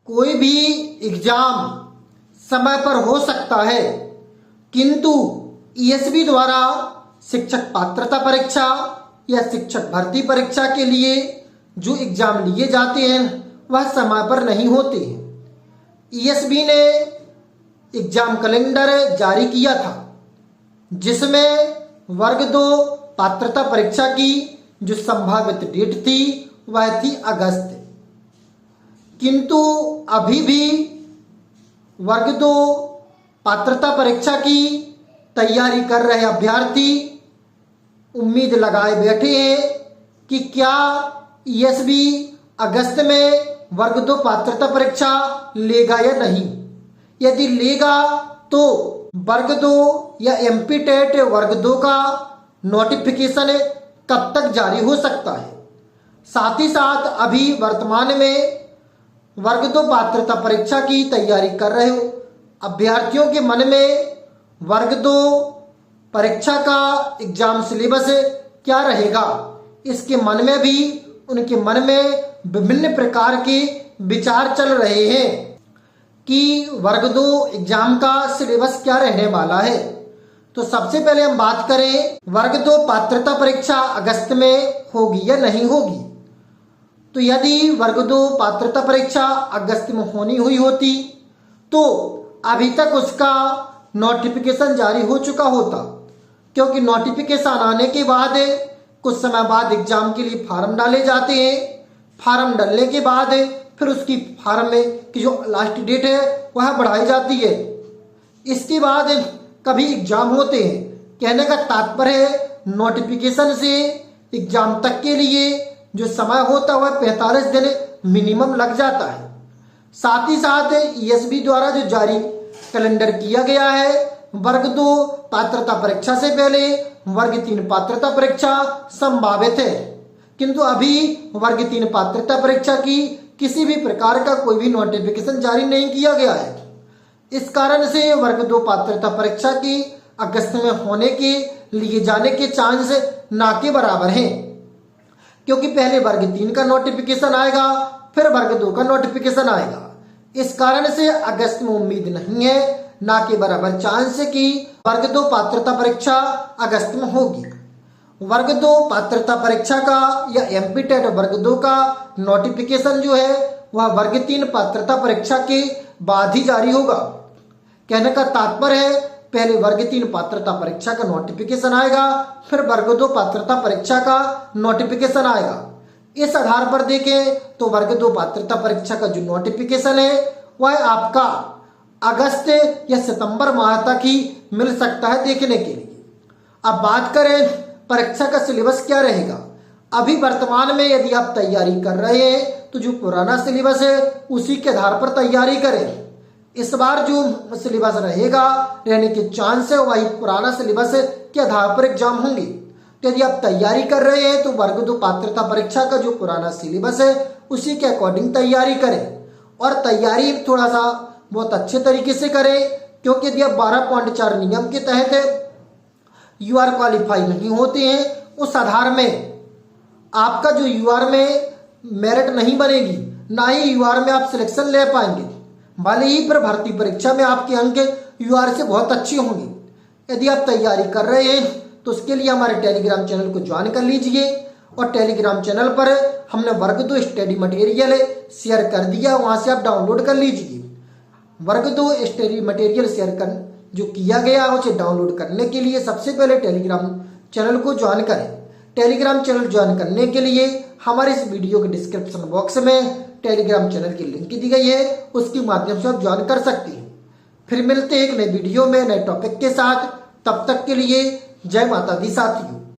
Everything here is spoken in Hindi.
कोई भी एग्जाम समय पर हो सकता है, किंतु ईएसबी द्वारा शिक्षक पात्रता परीक्षा या शिक्षक भर्ती परीक्षा के लिए जो एग्जाम लिए जाते हैं वह समय पर नहीं होते हैं। ईएसबी ने एग्जाम कैलेंडर जारी किया था जिसमें वर्ग 2 पात्रता परीक्षा की जो संभावित डेट थी वह थी अगस्त, किंतु अभी भी वर्ग 2 पात्रता परीक्षा की तैयारी कर रहे अभ्यर्थी उम्मीद लगाए बैठे हैं कि क्या ईएसबी अगस्त में वर्ग 2 पात्रता परीक्षा लेगा या नहीं। यदि लेगा तो वर्ग 2 या एमपी टेट वर्ग 2 का नोटिफिकेशन कब तक जारी हो सकता है। साथ ही साथ अभी वर्तमान में वर्ग 2 पात्रता परीक्षा की तैयारी कर रहे अभ्यर्थियों के मन में वर्ग 2 परीक्षा का एग्जाम सिलेबस क्या रहेगा, इसके मन में भी उनके मन में विभिन्न प्रकार के विचार चल रहे हैं कि वर्ग 2 एग्जाम का सिलेबस क्या रहने वाला है। तो सबसे पहले हम बात करें वर्ग 2 पात्रता परीक्षा अगस्त में होगी या नहीं होगी। तो यदि वर्ग 2 पात्रता परीक्षा अगस्त में होनी हुई होती तो अभी तक उसका नोटिफिकेशन जारी हो चुका होता, क्योंकि नोटिफिकेशन आने के बाद कुछ समय बाद एग्जाम के लिए फार्म डाले जाते हैं। फार्म डालने के बाद फिर उसकी फार्म में की जो लास्ट डेट है वह बढ़ाई जाती है। इसके बाद कभी एग्जाम होते हैं। कहने का तात्पर्य है नोटिफिकेशन से एग्जाम तक के लिए जो समय होता है वह 45 दिन मिनिमम लग जाता है। साथ ही साथ ईएसबी द्वारा जो जारी कैलेंडर किया गया है वर्ग 2 पात्रता परीक्षा से पहले वर्ग 3 पात्रता परीक्षा संभावित है, किंतु अभी वर्ग 3 पात्रता परीक्षा की किसी भी प्रकार का कोई भी नोटिफिकेशन जारी नहीं किया गया है। इस कारण से वर्ग 2 पात्रता परीक्षा की अगस्त में होने के लिए जाने के चांस ना के बराबर हैं, क्योंकि पहले वर्ग 3 का नोटिफिकेशन आएगा फिर वर्ग 2 का नोटिफिकेशन आएगा। इस कारण से अगस्त में उम्मीद नहीं है, ना के बराबर चांस है कि वर्ग 2 पात्रता परीक्षा अगस्त में होगी। वर्ग 2 पात्रता परीक्षा का या एमपी टेट वर्ग 2 का नोटिफिकेशन जो है वह वर्ग 3 पात्रता परीक्षा के बाद ही जारी होगा। कहने का तात्पर्य है पहले वर्ग 3 पात्रता परीक्षा का नोटिफिकेशन आएगा फिर वर्ग 2 पात्रता परीक्षा का नोटिफिकेशन आएगा। इस आधार पर देखें तो वर्ग 2 पात्रता परीक्षा का जो नोटिफिकेशन है वह आपका अगस्त या सितंबर माह तक ही मिल सकता है देखने के लिए। अब बात करें परीक्षा का सिलेबस क्या रहेगा। अभी वर्तमान में यदि आप तैयारी कर रहे हैं तो जो पुराना सिलेबस है उसी के आधार पर तैयारी करें। इस बार जो सिलेबस रहेगा रहने के चांस है वही पुराना सिलेबस के आधार पर एग्जाम होंगे। तो यदि आप तैयारी कर रहे हैं तो वर्ग 2 पात्रता परीक्षा का जो पुराना सिलेबस है उसी के अकॉर्डिंग तैयारी करें, और तैयारी थोड़ा सा बहुत अच्छे तरीके से करें, क्योंकि यदि आप 12.4 नियम के तहत यूआर क्वालिफाई नहीं होते हैं उस आधार में आपका जो यूआर में मेरिट नहीं बनेगी, ना ही यूआर में आप सिलेक्शन ले पाएंगे। भले ही पर भर्ती परीक्षा में आपके अंक यूआर से बहुत अच्छे होंगे। यदि आप तैयारी कर रहे हैं तो उसके लिए हमारे टेलीग्राम चैनल को ज्वाइन कर लीजिए, और टेलीग्राम चैनल पर हमने वर्ग 2 स्टडी मटेरियल शेयर कर दिया, वहां से आप डाउनलोड कर लीजिए। वर्ग 2 स्टडी मटेरियल शेयर कर जो किया गया उसे डाउनलोड करने के लिए सबसे पहले टेलीग्राम चैनल को ज्वाइन करें। टेलीग्राम चैनल ज्वाइन करने के लिए हमारे इस वीडियो के डिस्क्रिप्शन बॉक्स में टेलीग्राम चैनल की लिंक दी गई है, उसके माध्यम से आप ज्वाइन कर सकते हैं। फिर मिलते हैं एक नए वीडियो में नए टॉपिक के साथ। तब तक के लिए जय माता दी साथियों।